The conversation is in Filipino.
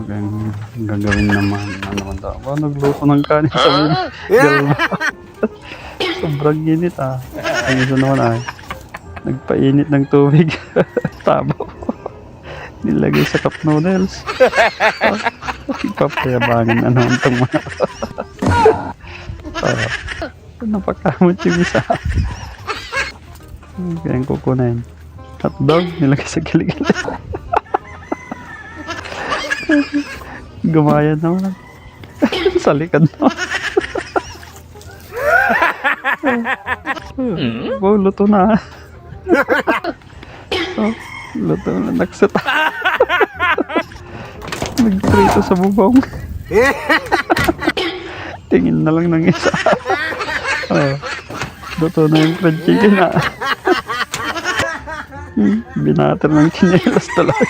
Ang gagawin naman. Ano naman daw? Nagluto ng kanin sa galma. Sobrang init ah. Ang isa naman ay nagpainit ng tubig. Tabaw. Nilagay sa cup noodles. Ipapayabangan na naman itong mga. Napakamot yung isa. Kaya yung kukunin. Hotdog, nilagay sa kilig-kilig. Gumayad naman. Sa likod naman. Wow, luto na. Luto na, nagsita. Nagprito sa bubong. Tingin na lang ng isa. Luto na yung fried chicken na. Binater ng chinelas talaga.